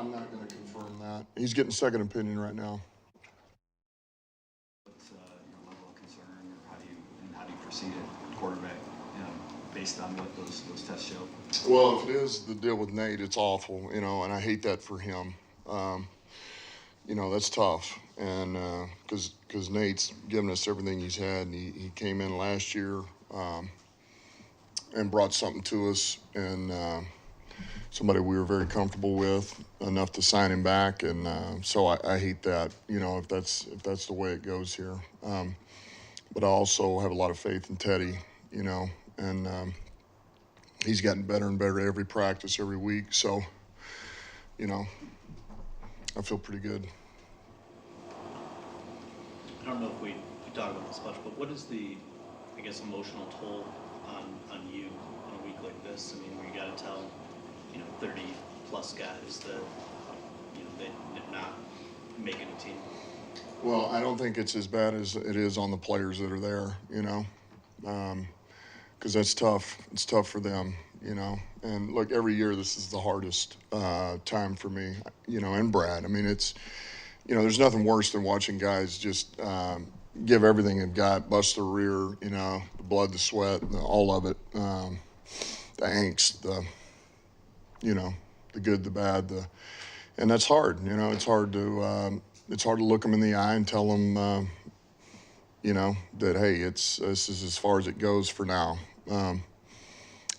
I'm not going to confirm that. He's getting second opinion right now. What's your level of concern, or how do you proceed at quarterback, based on what those tests show? Well, if it is the deal with Nate, it's awful, and I hate that for him. That's tough, and because Nate's given us everything he's had, and he came in last year and brought something to us, and somebody we were very comfortable with enough to sign him back, and so I hate that, if that's the way it goes here. But I also have a lot of faith in Teddy, and he's gotten better and better every practice, every week. So, I feel pretty good. I don't know if we talk about this much, but what is the, emotional toll on you in a week like this? I mean, where you got to tell, 30 plus guys that, they're not making a team. Well, I don't think it's as bad as it is on the players that are there, because that's tough. It's tough for them, And look, every year this is the hardest time for me, and Brad. I mean, it's, there's nothing worse than watching guys just give everything they've got, bust their rear, the blood, the sweat, all of it, the angst, the good, the bad, and that's hard. It's hard to look them in the eye and tell them, that hey, this is as far as it goes for now.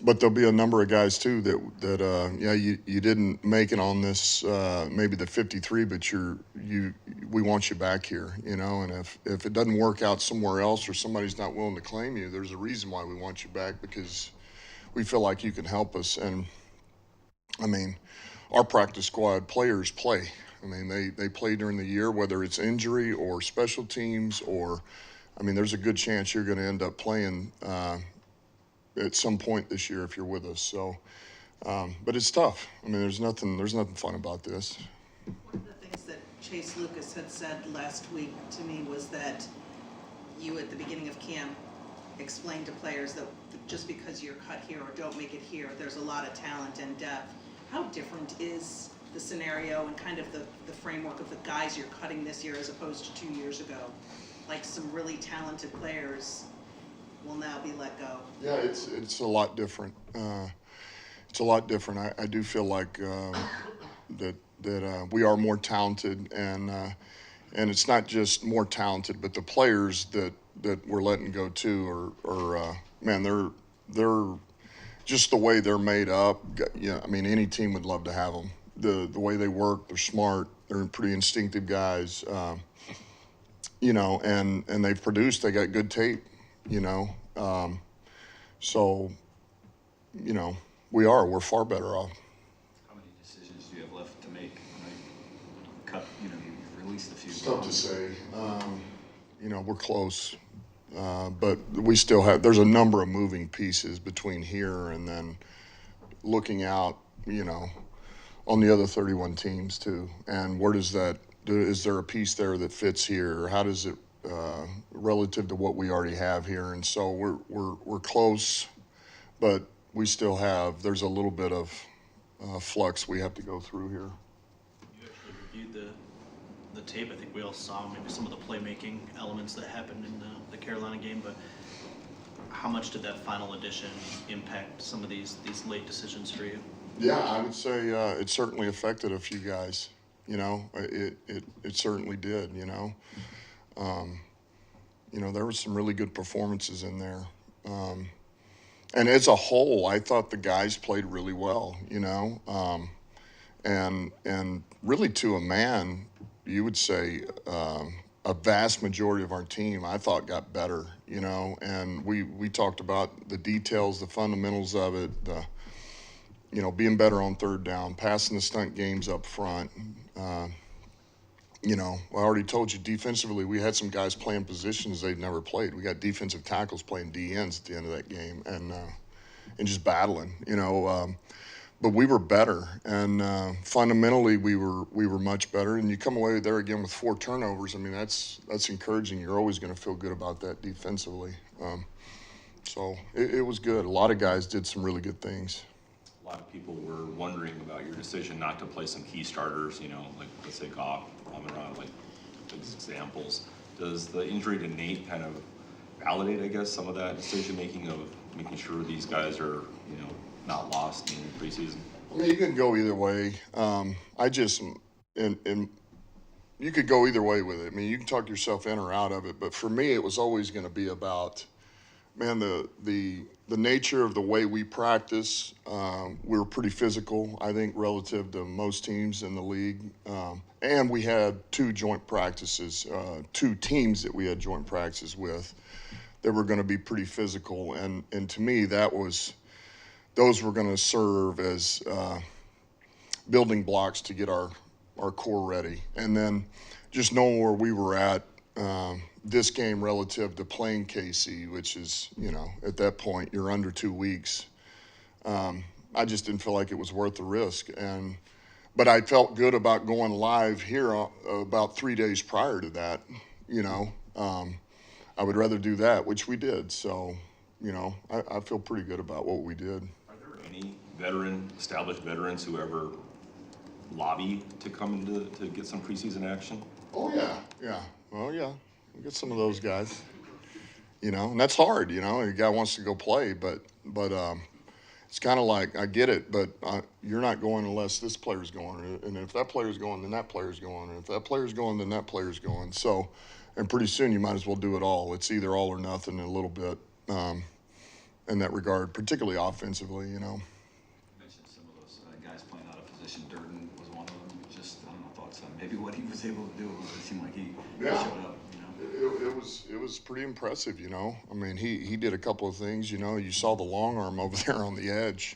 But there'll be a number of guys too that you didn't make it on this maybe the 53, but we want you back here, and if it doesn't work out somewhere else or somebody's not willing to claim you, there's a reason why we want you back, because we feel like you can help us. And I mean, our practice squad players play. I mean, they play during the year, whether it's injury or special teams, or there's a good chance you're going to end up playing at some point this year if you're with us. So, but it's tough. There's nothing fun about this. One of the things that Chase Lucas had said last week to me was that you, at the beginning of camp, explained to players that just because you're cut here or don't make it here, there's a lot of talent and depth. How different is the scenario and kind of the framework of the guys you're cutting this year as opposed to 2 years ago? Like, some really talented players will now be let go. Yeah, it's a lot different. It's a lot different. I do feel like that we are more talented, and it's not just more talented, but the players that we're letting go too are man, they're just the way they're made up. Any team would love to have them. The way they work, they're smart, they're pretty instinctive guys, and they've produced. They got good tape. So, we're far better off. How many decisions do you have left to make? You released a few. It's tough to say. We're close, but we still have, there's a number of moving pieces between here and then looking out, on the other 31 teams too. And where does is there a piece there that fits here? Or how does it, relative to what we already have here? And so we're close, but we still have, there's a little bit of flux we have to go through here. You actually reviewed the tape. I think we all saw maybe some of the playmaking elements that happened in the Carolina game, but how much did that final addition impact some of these late decisions for you? Yeah, I would say it certainly affected a few guys. It certainly did. There were some really good performances in there. And as a whole, I thought the guys played really well, and really to a man, you would say a vast majority of our team, I thought, got better, and we talked about the details, the fundamentals of it, being better on third down, passing the stunt games up front. I already told you, defensively, we had some guys playing positions they'd never played. We got defensive tackles playing DNs at the end of that game, and just battling, but we were better, and fundamentally we were much better. And you come away there again with 4 turnovers. That's encouraging. You're always going to feel good about that defensively. So it was good. A lot of guys did some really good things. lot of people were wondering about your decision not to play some key starters, you know, like let's say Goff, Amon-Ra, like examples. Does the injury to Nate kind of validate, I guess, some of that decision making of making sure these guys are, you know, not lost in preseason? I mean, you can go either way. And you could go either way with it. I mean, you can talk yourself in or out of it, but for me, it was always going to be about, man, the nature of the way we practice. We were pretty physical, I think, relative to most teams in the league. And we had two joint practices, two teams that we had joint practices with that were going to be pretty physical. And to me, those were going to serve as building blocks to get our core ready. And then just knowing where we were at this game relative to playing KC, which is, you know, at that point, you're under 2 weeks. I just didn't feel like it was worth the risk. But I felt good about going live here about 3 days prior to that, you know. I would rather do that, which we did. So, you know, I feel pretty good about what we did. Are there any established veterans who ever lobby to come to get some preseason action? Oh, yeah. Well, yeah, we get some of those guys, you know, and that's hard, you know. A guy wants to go play, but it's kind of like, I get it, but you're not going unless this player's going. And if that player's going, then that player's going. And if that player's going, then that player's going. So, and pretty soon you might as well do it all. It's either all or nothing a little bit in that regard, particularly offensively, you know. You mentioned some of those guys playing out of position. Durden was one of them. Just, I don't know, thoughts on maybe what he was able to do. It seemed like he showed up, you know. It was pretty impressive, you know. I mean, he did a couple of things, you know. You saw the long arm over there on the edge.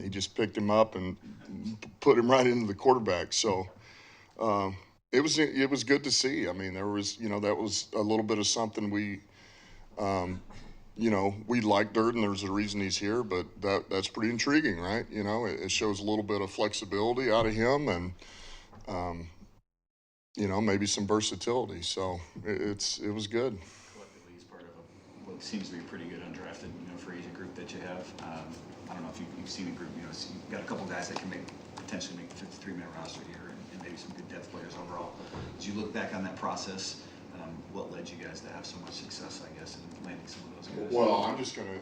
He just picked him up and put him right into the quarterback. So it was good to see. I mean, there was, you know, that was a little bit of something we, you know, we like Durden. There's a reason he's here, but that's pretty intriguing, right? You know, it shows a little bit of flexibility out of him and, you know, maybe some versatility. So it was good. Collectively, he's part of what seems to be a pretty good undrafted, you know, free agent group that you have. I don't know if you've seen the group. You know, so you've got a couple guys that can potentially make the 53-man roster here, and maybe some good depth players overall. As you look back on that process, what led you guys to have so much success, I guess, in landing some of those guys? Well, I'm just gonna.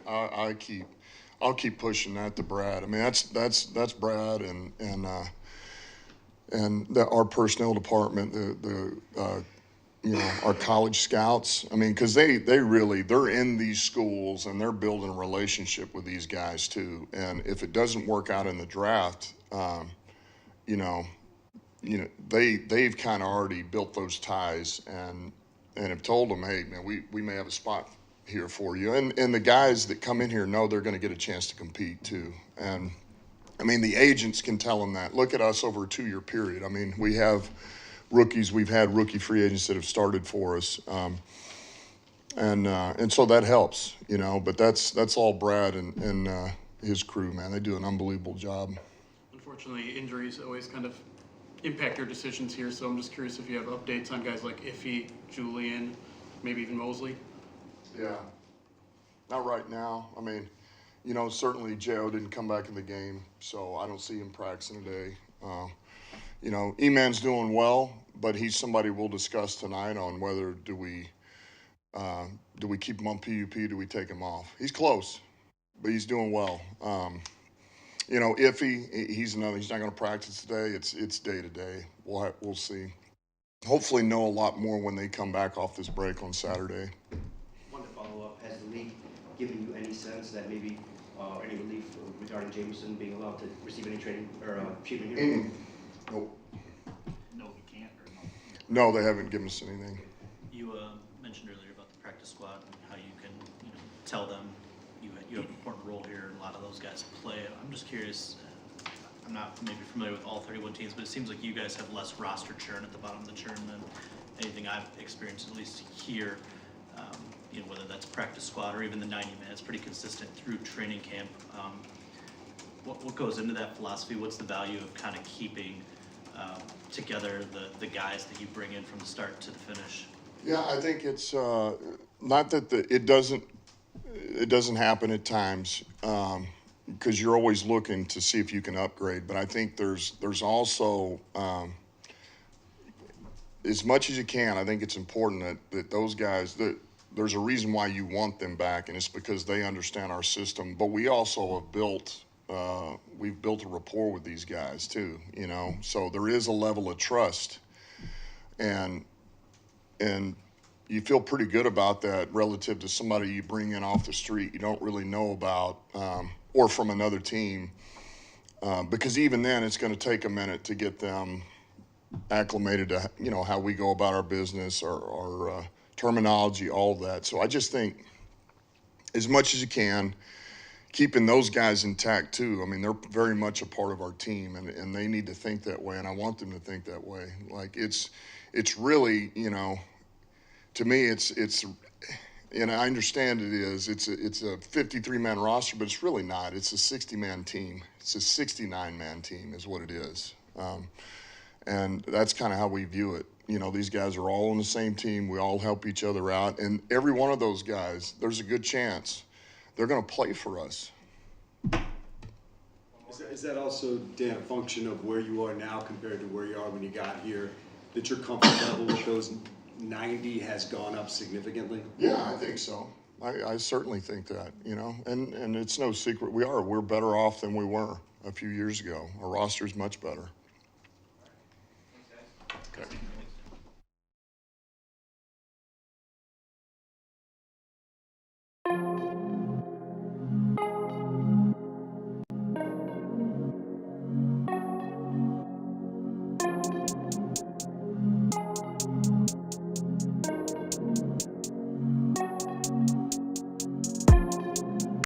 I'll keep pushing that to Brad. I mean, that's Brad and our personnel department, you know, our college scouts. I mean, because they're in these schools and they're building a relationship with these guys too. And if it doesn't work out in the draft, you know, they've kind of already built those ties and have told them, hey, man, we may have a spot here for you. And the guys that come in here know they're going to get a chance to compete too. And I mean, the agents can tell them that. Look at us over a 2-year period. I mean, we have rookies. We've had rookie free agents that have started for us, and so that helps, you know. But that's all Brad and his crew, man. They do an unbelievable job. Unfortunately, injuries always kind of impact your decisions here. So I'm just curious if you have updates on guys like Iffy, Julian, maybe even Mosley. Yeah, not right now. I mean, you know, certainly J.O. didn't come back in the game, so I don't see him practicing today. You know, E-Man's doing well, but he's somebody we'll discuss tonight on whether do we keep him on PUP, do we take him off. He's close, but he's doing well. You know, Iffy, he's not going to practice today. It's day to day. We'll see. Hopefully know a lot more when they come back off this break on Saturday. Wanted to follow up. Has the league given you any sense that maybe any relief regarding Jameson being allowed to receive any training or treatment here? Nope. No, he can't. Or No, they haven't given us anything. You mentioned earlier about the practice squad and how you can, you know, tell them you have an important role here, and a lot of those guys play. I'm just curious. I'm not maybe familiar with all 31 teams, but it seems like you guys have less roster churn at the bottom of the churn than anything I've experienced, at least here. You know, whether that's practice squad or even the 90 minutes, pretty consistent through training camp. What goes into that philosophy? What's the value of kind of keeping together the guys that you bring in from the start to the finish? Yeah, I think it's not that it doesn't happen at times, because you're always looking to see if you can upgrade. But I think there's also, as much as you can, I think it's important that those guys, that there's a reason why you want them back, and it's because they understand our system. But we also have we've built a rapport with these guys too, you know. So there is a level of trust, and you feel pretty good about that relative to somebody you bring in off the street you don't really know about, or from another team, because even then it's going to take a minute to get them acclimated to, you know, how we go about our business, our terminology, all of that. So I just think as much as you can, keeping those guys intact too. I mean, they're very much a part of our team, and they need to think that way, and I want them to think that way. Like it's really, you know, to me, it's, and I understand it's a 53-man roster, but it's really not. It's a 60-man team. It's a 69-man team is what it is. And that's kind of how we view it. You know, these guys are all on the same team. We all help each other out. And every one of those guys, there's a good chance they're going to play for us. Is that also, Dan, a function of where you are now compared to where you are when you got here, that your comfort level with those 90 has gone up significantly? Yeah, I think so. I certainly think that, you know, and it's no secret we're better off than we were a few years ago. Our roster's much better. Okay.